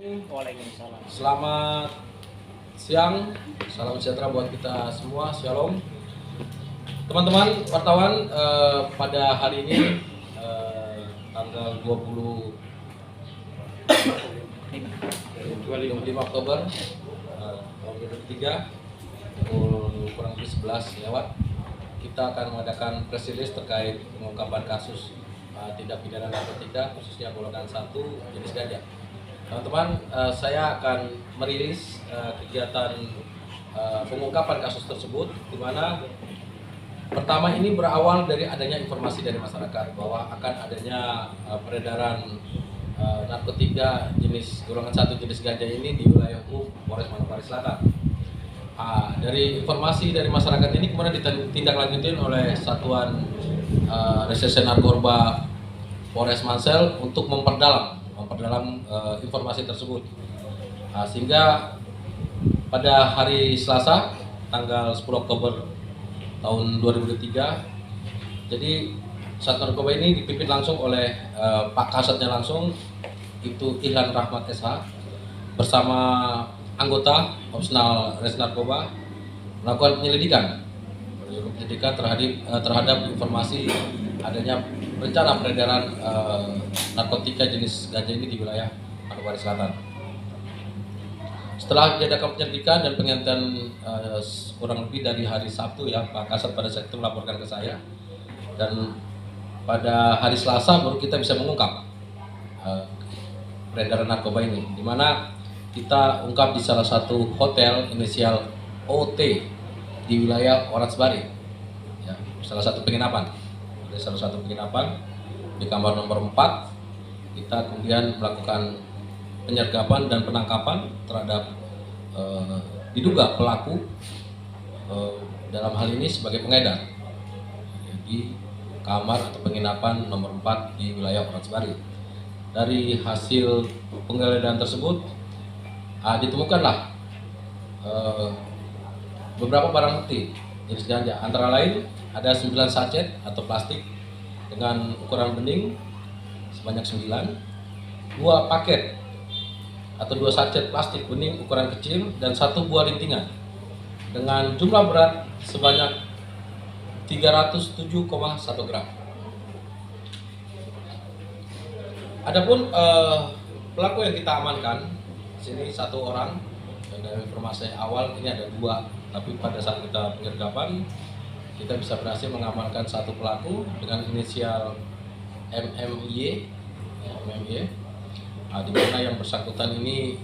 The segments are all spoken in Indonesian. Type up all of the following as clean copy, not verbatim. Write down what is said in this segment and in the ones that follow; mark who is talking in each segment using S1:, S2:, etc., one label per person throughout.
S1: Waalaikumsalam.
S2: Selamat siang, salam sejahtera buat kita semua, shalom. Teman-teman wartawan, pada hari ini tanggal 25 Oktober tahun 2023 pukul kurang lebih 11 lewat, kita akan mengadakan press release terkait pengungkapan kasus tindak pidana narkotika khususnya golongan 1 jenis ganja. Teman-teman, saya akan merilis kegiatan pengungkapan kasus tersebut, di mana pertama ini berawal dari adanya informasi dari masyarakat bahwa akan adanya peredaran narkotika jenis golongan 1 jenis ganja ini di wilayah Polres Manokwari Selatan. Dari informasi dari masyarakat ini kemudian ditindaklanjuti oleh Satuan Reserse Narkoba Polres Mansel untuk memperdalam informasi tersebut, sehingga pada hari Selasa tanggal 10 Oktober tahun 2023, jadi Satuan Narkoba ini dipimpin langsung oleh Pak Kasatnya langsung, itu Ihlan Rahmat SH, bersama anggota Opsional Res Narkoba melakukan penyelidikan terhadap informasi adanya rencana peredaran narkotika jenis ganja ini di wilayah Manokwari Selatan. Setelah diadakan penyelidikan dan pengintian kurang lebih dari hari Sabtu, ya, Pak Kasat pada saat itu melaporkan ke saya, dan pada hari Selasa baru kita bisa mengungkap peredaran narkoba ini, di mana kita ungkap di salah satu hotel inisial OT di wilayah Oransbari, ya, salah satu penginapan di kamar nomor 4. Kita kemudian melakukan penyergapan dan penangkapan terhadap diduga pelaku dalam hal ini sebagai pengedar di kamar atau penginapan nomor 4 di wilayah Oransbari. Dari hasil penggeledahan tersebut ditemukanlah beberapa barang bukti jenis ganja, antara lain ada 9 sachet atau plastik dengan ukuran bening sebanyak 9, 2 paket atau 2 sachet plastik bening ukuran kecil, dan 1 buah lintingan dengan jumlah berat sebanyak 307,1 gram. Adapun pelaku yang kita amankan di sini 1 orang, dan dari informasi awal ini ada 2, tapi pada saat kita penyergapan kita bisa berhasil mengamankan 1 pelaku dengan inisial MMY, di mana yang bersangkutan ini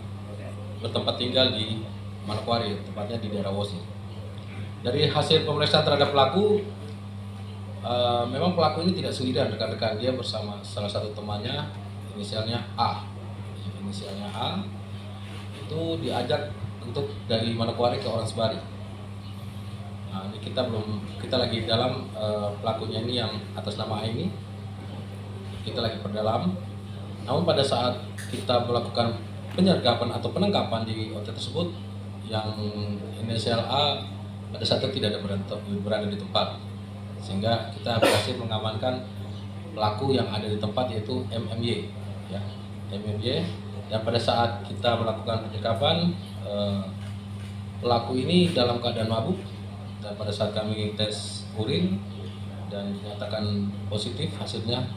S2: bertempat tinggal di Manokwari, tepatnya di daerah Wosi. Dari hasil pemeriksaan terhadap pelaku, memang pelaku ini tidak sendirian, rekan-rekan dia bersama salah satu temannya inisialnya A. Itu diajak untuk dari Manokwari ke Oransbari. Ini kita lagi dalam pelakunya ini yang atas nama A ini, kita lagi perdalam. Namun pada saat kita melakukan penyergapan atau penangkapan di hotel tersebut, yang inisial A pada saat itu tidak ada berada di tempat, sehingga kita berhasil mengamankan pelaku yang ada di tempat, yaitu MMY, ya, MMY. Dan pada saat kita melakukan penyergapan, pelaku ini dalam keadaan mabuk, dan pada saat kami tes urin dan dinyatakan positif hasilnya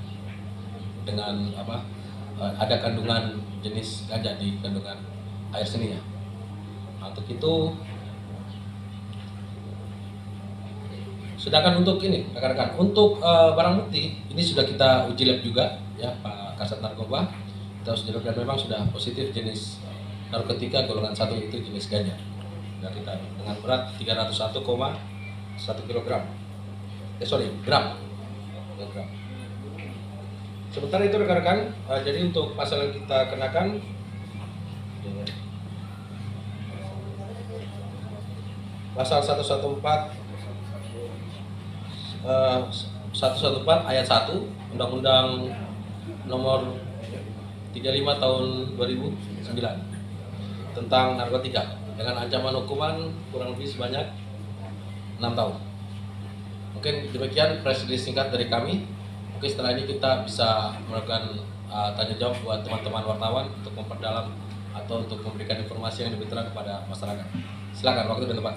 S2: dengan ada kandungan jenis ganja di kandungan air seninya. Untuk itu, sedangkan untuk ini rekan-rekan, untuk barang bukti ini sudah kita uji lab juga, ya, Pak Kasat Narkoba, kita uji lab dan memang sudah positif jenis narkotika golongan 1 itu jenis ganja. Dan kita dengan berat 301,1 gram. Gram. Sementara itu rekan-rekan, jadi untuk pasal yang kita kenakan, pasal 114 ayat 1 Undang-Undang Nomor 35 Tahun 2009 tentang narkotika, dengan ancaman hukuman kurang lebih sebanyak 6 tahun. Mungkin demikian press release singkat dari kami. Mungkin setelah ini kita bisa melakukan tanya jawab buat teman-teman wartawan untuk memperdalam atau untuk memberikan informasi yang lebih terang kepada masyarakat. Silakan, waktu dan tempat.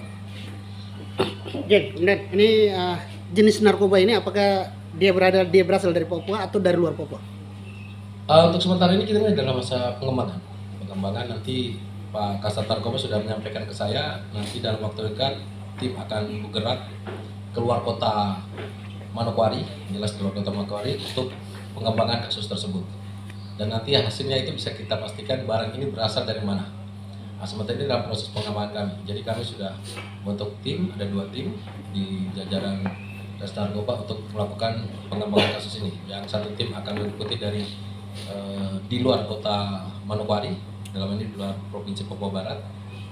S1: Oke, kemudian ini jenis narkoba ini apakah dia berasal dari Papua atau dari luar Papua?
S2: Untuk sementara ini kita dalam masa pengembangan. Nanti Pak Kasat Narkoba sudah menyampaikan ke saya, nanti dalam waktu dekat tim akan bergerak keluar kota Manokwari, jelas keluar kota Manokwari untuk pengembangan kasus tersebut. Dan nanti hasilnya itu bisa kita pastikan barang ini berasal dari mana. Sementara ini dalam proses pengembangan kami. Jadi kami sudah membentuk tim, ada 2 tim di jajaran Res Narkoba untuk melakukan pengembangan kasus ini. Yang satu tim akan mengikuti dari di luar kota Manokwari, dalam ini di luar provinsi Papua Barat.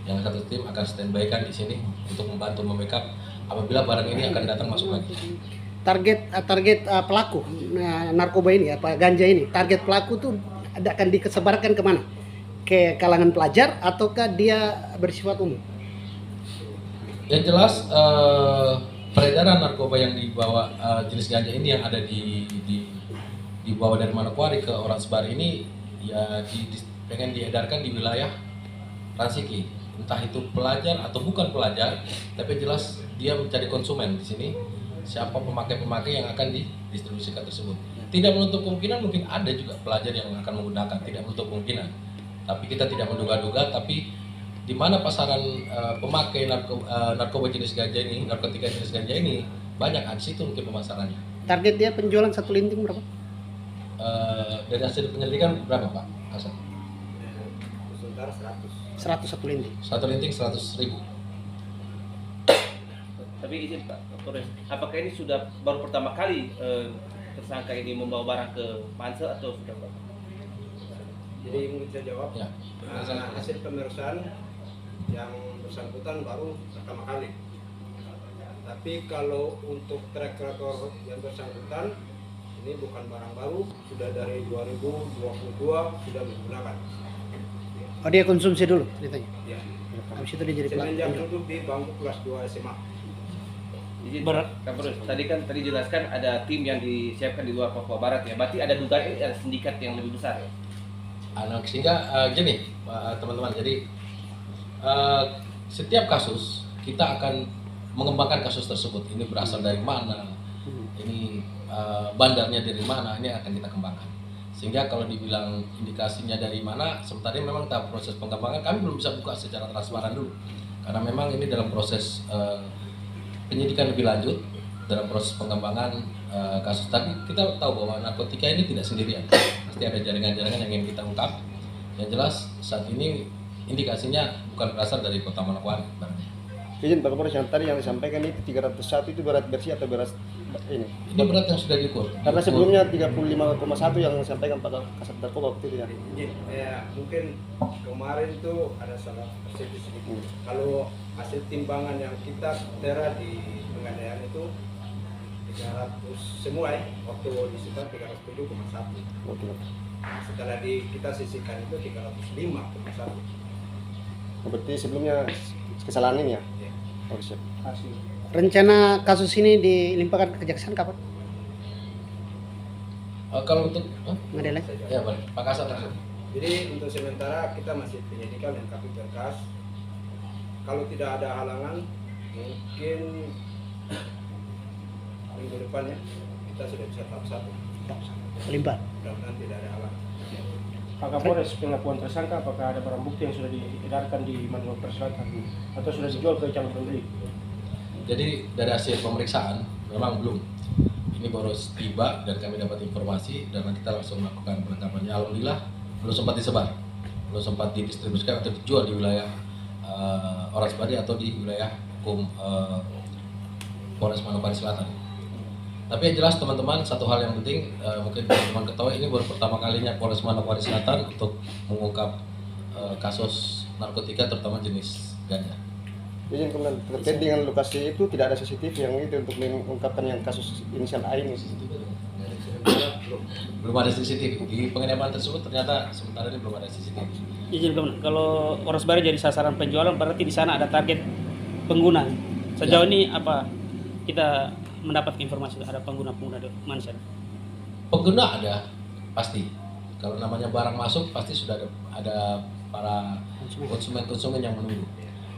S2: Yang satu tim akan standby kan di sini untuk membantu membackup apabila barang ini akan datang masuk lagi.
S1: Target pelaku narkoba ini, apa ganja ini, target pelaku tuh akan disebarkan kemana? Ke kalangan pelajar ataukah dia bersifat umum?
S2: Yang jelas peredaran narkoba yang dibawa jenis ganja ini yang ada dibawa dari Manokwari ke Oransbar ini ya pengen diedarkan di wilayah Ransiki, entah itu pelajar atau bukan pelajar, tapi jelas dia mencari konsumen di sini. Siapa pemakai-pemakai yang akan didistribusikan tersebut. Tidak menutup kemungkinan mungkin ada juga pelajar yang akan menggunakan, tidak menutup kemungkinan. Tapi kita tidak menduga-duga, tapi di mana pasaran pemakai narkoba jenis ganja ini, narkotika jenis ganja ini banyak, di situ mungkin pemasarannya.
S1: Target dia penjualan satu linting berapa?
S2: Dari hasil penyelidikan berapa Pak Hasan?
S1: Sementara 100 satu linting.
S2: Satu linting 100.000.
S3: Tapi izin Pak Kapolres, apakah ini sudah baru pertama kali tersangka ini membawa barang ke Pansel atau sudah Pak?
S4: Jadi mungkin saya jawab.
S2: Ya.
S4: Hasil pemeriksaan yang bersangkutan baru pertama kali. Tapi kalau untuk track record yang bersangkutan ini bukan barang baru, sudah dari 2022 sudah menggunakan.
S1: Oh, dia konsumsi dulu ceritanya.
S4: Ya.
S1: Habis itu dia jadi
S4: Semenjak
S1: pelaku.
S4: duduk di bangku kelas 2 SMA.
S3: Izin Kapolres, tadi jelaskan ada tim yang disiapkan di luar Papua Barat ya. Berarti ada dugaan ini ada sindikat yang lebih besar ya.
S2: Sehingga gini teman-teman, jadi setiap kasus kita akan mengembangkan kasus tersebut. Ini berasal dari mana, ini bandarnya dari mana, ini akan kita kembangkan. Sehingga kalau dibilang indikasinya dari mana, sementara ini memang tahap proses pengembangan kami belum bisa buka secara transparan dulu, karena memang ini dalam proses penyidikan lebih lanjut, dalam proses pengembangan kasus. Tapi kita tahu bahwa narkotika ini tidak sendirian, pasti ada jaringan-jaringan yang ingin kita ungkap. Yang jelas saat ini indikasinya bukan berasal dari kota Manokwari.
S5: Izin Pak Kapolres, yang tadi yang disampaikan itu 301 itu berat bersih atau berat ini?
S2: Ini berat yang sudah diukur.
S5: Karena sebelumnya 35,1 yang disampaikan Pak Kasat Narkoba waktu itu ya.
S4: Ya, mungkin kemarin tuh ada salah persepsi sedikit. Kalau hasil timbangan yang kita tera di Pengadaian itu 300 semua ya, waktu disita 307,1.
S5: Oke.
S4: Setelah kita sisihkan itu 305,1.
S5: Berarti sebelumnya kesalahan ini ya?
S4: Ya.
S5: Oh, siap.
S1: Rencana kasus ini dilimpahkan ke kejaksaan kapan?
S2: Kalau untuk
S1: Pengadilan?
S2: ya boleh Pak Kasat langsung.
S4: Jadi untuk sementara kita masih penyidikan dan kami berkas. Kalau tidak ada halangan, mungkin minggu depan ya kita sudah bisa tahap 1.
S1: Limpah.
S4: Mudah-mudahan tidak ada halangan.
S6: Pak Kapolres, pengakuan tersangka apakah ada barang bukti yang sudah diedarkan di Manokwari Selatan atau sudah dijual ke calon pembeli?
S2: Jadi dari hasil pemeriksaan memang belum. Ini baru tiba dan kami dapat informasi dan kita langsung melakukan penangkapannya. Alhamdulillah belum sempat disebar, belum sempat didistribusikan atau dijual di wilayah Oransbari atau di wilayah hukum Polres Manokwari Selatan. Tapi yang jelas teman-teman, satu hal yang penting mungkin teman-teman ketahui, ini baru pertama kalinya Polres Manokwari Selatan untuk mengungkap kasus narkotika terutama jenis ganja.
S5: Izin kemudian terkait dengan lokasi itu tidak ada CCTV yang itu untuk mengungkapkan yang kasus inisial A ini.
S2: Belum ada CCTV di penginapan tersebut, ternyata sementara ini belum ada CCTV.
S7: Izin kalau Oransbari jadi sasaran penjualan, berarti di sana ada target pengguna. Sejauh ini apa kita mendapat informasi ada pengguna-pengguna di mana saja?
S2: Pengguna ada pasti. Kalau namanya barang masuk pasti sudah ada para konsumen yang menunggu.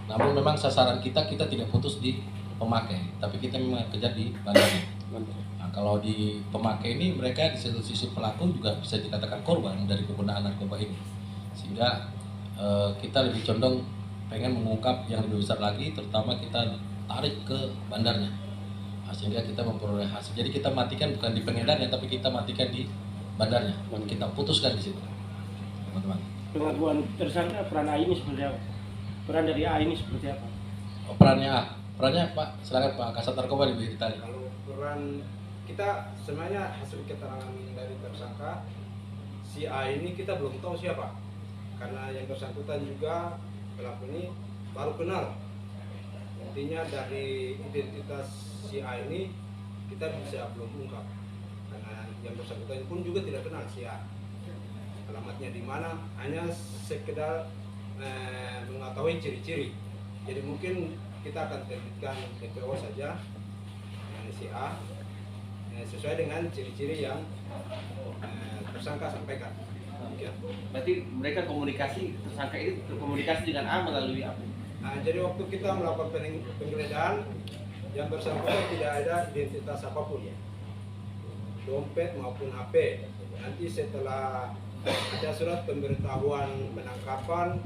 S2: Namun memang sasaran kita tidak putus di pemakai, tapi kita memang kejar di bandarnya. Nah, kalau di pemakai ini mereka di satu sisi pelaku juga bisa dikatakan korban dari penggunaan narkoba ini, sehingga kita lebih condong pengen mengungkap yang lebih besar lagi, terutama kita tarik ke bandarnya, sehingga kita memperoleh hasil. Jadi kita matikan bukan di pengedarnya, tapi kita matikan di bandarnya, kita putuskan di situ, teman-teman.
S6: Pengakuan tersangka peran A ini seperti apa? Peran dari A ini seperti apa?
S2: Perannya Pak, silakan Pak Kasat Narkoba lebih detail.
S4: Kalau peran kita sebenarnya hasil keterangan dari tersangka si A ini kita belum tahu siapa, karena yang bersangkutan juga pelaku ini baru kenal. Intinya dari identitas si A ini kita bisa belum ungkap, karena yang bersangkutan pun juga tidak kenal si A. Alamatnya di mana, hanya sekedar mengetahui ciri-ciri. Jadi mungkin kita akan terbitkan DPO saja si A sesuai dengan ciri-ciri yang tersangka sampaikan.
S3: Berarti mereka tersangka ini komunikasi dengan A melalui apa?
S4: Nah, jadi waktu kita melakukan penggeledahan, yang bersangkutan tidak ada identitas apapun, dompet maupun HP. Nanti setelah ada surat pemberitahuan penangkapan,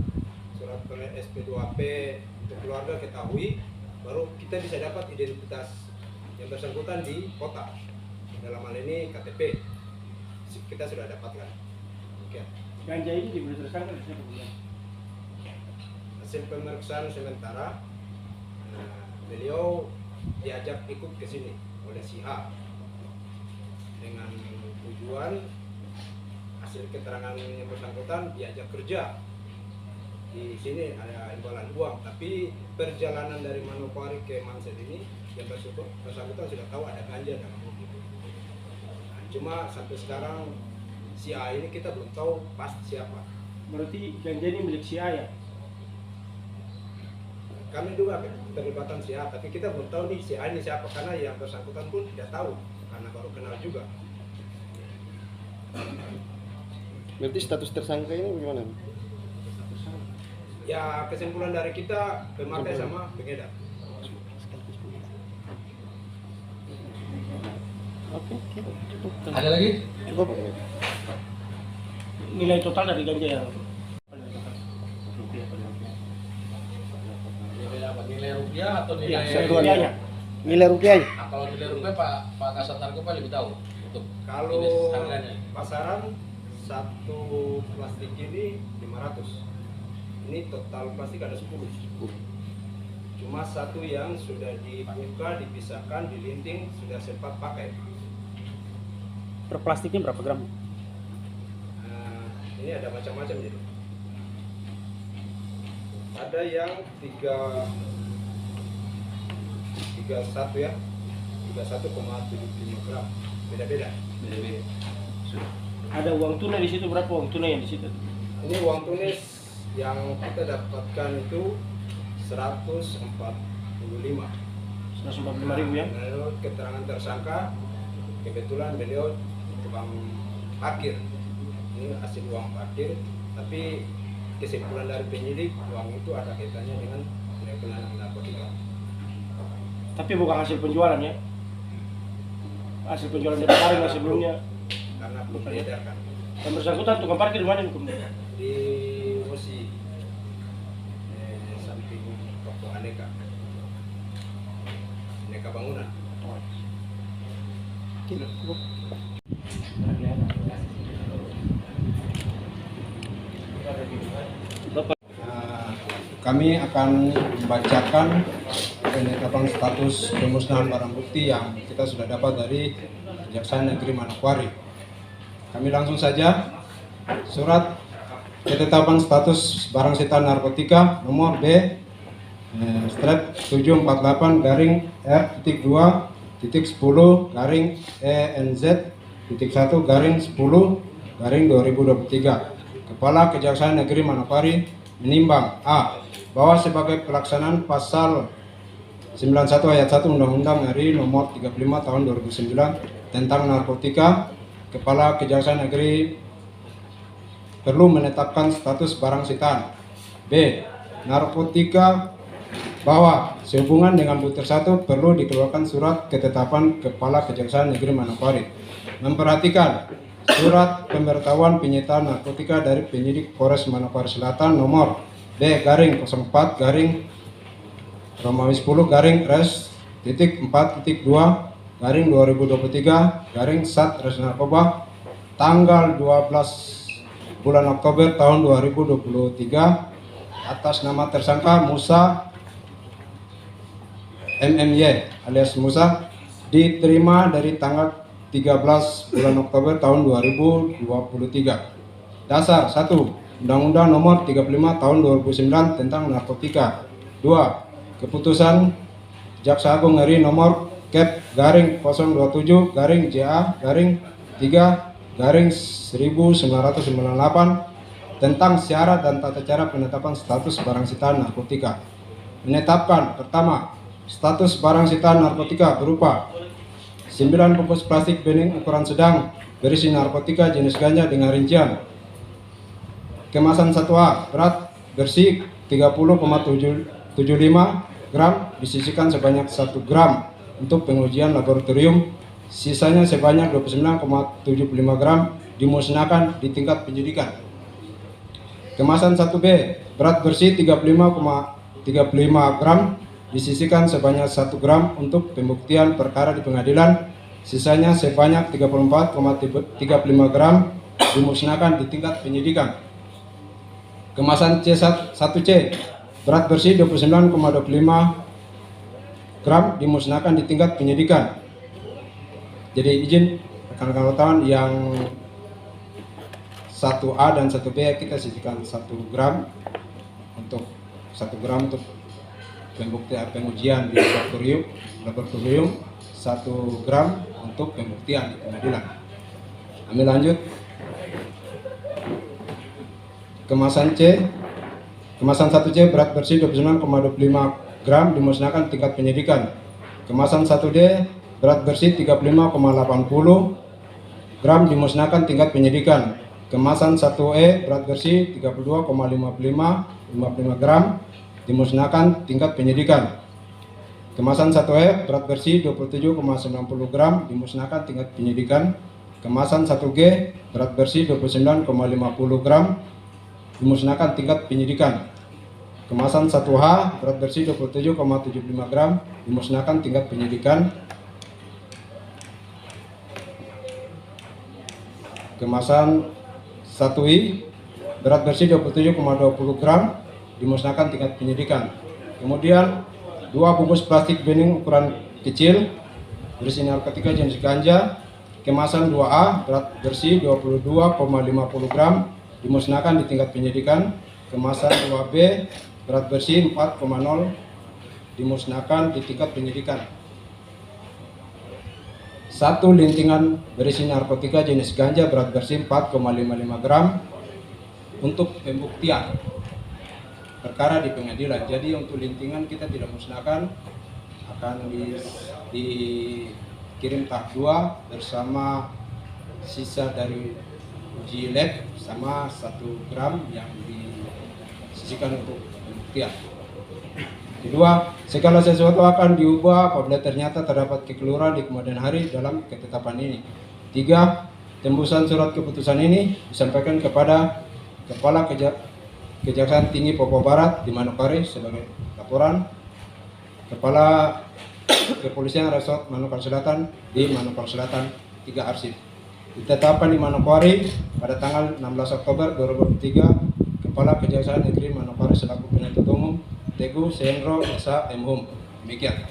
S4: surat SP2P untuk keluarga ketahui, baru kita bisa dapat identitas yang bersangkutan di kota. Dalam hal ini KTP kita sudah dapatkan. Oke.
S6: Ganja ini diberi tersangka dari siapa?
S4: Hasil pemeriksaan sementara beliau diajak ikut ke sini oleh si A dengan tujuan hasil keterangan yang bersangkutan diajak kerja di sini, ada imbalan uang, tapi perjalanan dari Manokwari ke Manset ini yang bersangkutan sudah tahu ada ganja dalam mobil. Nah, cuma sampai sekarang si A ini kita belum tahu pasti siapa.
S6: Berarti ganja ini milik si A ya?
S4: Kami juga keterlibatan si A, tapi kita belum tahu nih si A ini siapa, karena yang bersangkutan pun tidak tahu karena baru kenal juga.
S5: Berarti status tersangka ini bagaimana?
S4: Ya, kesimpulan dari kita pemakai sama pengedar.
S1: Oke.
S2: Ada lagi?
S1: Cukup.
S6: Nilai total dari ganja yang
S2: Nilai rupiah atau
S6: ya,
S2: nilai
S6: rupiahnya?
S1: Nilai rupiahnya.
S2: Nah, kalau nilai rupiah Pak Kasat Narkoba lebih tahu untuk
S4: Kalau
S2: jenis harganya.
S4: pasaran satu plastik ini 500. Ini total plastik ada 10. Cuma satu yang sudah dibuka, dipisahkan, dilinting, sudah sempat pakai.
S7: Per plastiknya berapa gram?
S4: Ini ada macam-macam jadi. Ada yang 31 ya, 31,75 gram, beda-beda.
S6: Ada uang tunai di situ, berapa uang tunai yang di situ?
S4: Ini uang tunis yang kita dapatkan itu 145.
S6: 145.000 ya?
S4: Menurut keterangan tersangka, kebetulan beliau tukang parkir. Ini hasil uang parkir, tapi kesimpulan dari penyidik uang itu ada kaitannya dengan pengguna narkotika.
S6: Tapi bukan hasil penjualan ya? Hasil penjualan dari kemarin yang sebelumnya.
S4: Karena belum diedarkan.
S6: Yang bersangkutan tukang parkir di mana nih?
S4: Di Osi, samping toko Aneka Bangunan. Kami akan membacakan penetapan status pemusnahan barang bukti yang kita sudah dapat dari Kejaksaan Negeri Manokwari. Kami langsung saja. Surat ketetapan status barang sitaan narkotika nomor B strap 748 garing R.2.10 garing ENZ.1 garing 10 garing 2023. Kepala Kejaksaan Negeri Manokwari menimbang A. Bahwa sebagai pelaksanaan pasal 91 ayat 1 Undang-Undang RI nomor 35 tahun 2009 tentang narkotika, Kepala Kejaksaan Negeri perlu menetapkan status barang sitaan. B. Narkotika bahwa sehubungan dengan bukti tersatu perlu dikeluarkan surat ketetapan Kepala Kejaksaan Negeri Manokwari. Memperhatikan surat pemberitahuan penyitaan narkotika dari penyidik Polres Manokwari Selatan nomor D/04 garing Romawi 10 garing res titik 4.2 garing 2023 garing Satres Narkoba tanggal 12 bulan Oktober tahun 2023 atas nama tersangka Musa MMY alias Musa diterima dari tanggal 13 bulan Oktober tahun 2023. Dasar 1. Undang-Undang Nomor 35 Tahun 2009 tentang narkotika. 2. Keputusan Jaksa Agung RI Nomor Kep garing 027 garing JA garing 3 garing 1998 tentang syarat dan tata cara penetapan status barang sitaan narkotika. Menetapkan pertama, status barang sitaan narkotika berupa 9 bungkus plastik bening ukuran sedang berisi narkotika jenis ganja dengan rincian kemasan 1A berat bersih 30,75 gram disisihkan sebanyak 1 gram untuk pengujian laboratorium, sisanya sebanyak 29,75 gram dimusnahkan di tingkat penyidikan. Kemasan 1B berat bersih 35,35 gram disisihkan sebanyak 1 gram untuk pembuktian perkara di pengadilan, sisanya sebanyak 34,35 gram dimusnahkan di tingkat penyidikan. Kemasan C1C berat bersih 29,25 gram dimusnahkan di tingkat penyidikan. Jadi izin rekan-rekan wartawan yang 1A dan 1B kita sisihkan 1 gram untuk 1 gram untuk pembuktian pengujian di laboratorium 1 gram untuk pembuktian di pengadilan. Kami lanjut. Kemasan C, kemasan 1C berat bersih 29,25 gram dimusnahkan tingkat penyidikan. Kemasan 1D berat bersih 35,80 gram dimusnahkan tingkat penyidikan. Kemasan 1E berat bersih 32,55 gram dimusnahkan tingkat penyidikan. Kemasan 1F berat bersih 27,90 gram dimusnahkan tingkat penyidikan. Kemasan 1G berat bersih 29,50 gram dimusnahkan tingkat penyidikan. Kemasan 1H berat bersih 27,75 gram dimusnahkan tingkat penyidikan. Kemasan 1I berat bersih 27,20 gram dimusnahkan tingkat penyidikan. Kemudian 2 bungkus plastik bening ukuran kecil berisi narkotika jenis ganja kemasan 2A berat bersih 22,50 gram dimusnahkan di tingkat penyidikan. Kemasan 2B berat bersih 4,0 dimusnahkan di tingkat penyidikan. 1 lintingan berisi narkotika jenis ganja berat bersih 4,55 gram untuk pembuktian perkara di pengadilan. Jadi untuk lintingan kita tidak musnahkan, akan dikirim tahap 2 bersama sisa dari uji lab sama 1 gram yang disisihkan untuk pembuktian. Kedua, segala sesuatu akan diubah apabila ternyata terdapat kekeliruan di kemudian hari dalam ketetapan ini. 3. Tembusan surat keputusan ini disampaikan kepada Kepala Kejaksaan Tinggi Papua Barat di Manokwari sebagai laporan, Kepala Kepolisian Resort Manokwari Selatan di Manokwari Selatan 3 arsip. Ditetapkan di Manokwari pada tanggal 16 Oktober 2023, Kepala Kejaksaan Negeri Manokwari selaku penuntut umum Teguh Sehendro Esa M.Hum. Demikian.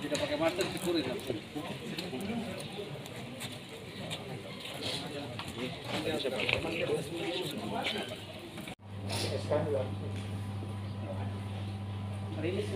S2: Tidak pakai masker syukurin.
S6: Rilis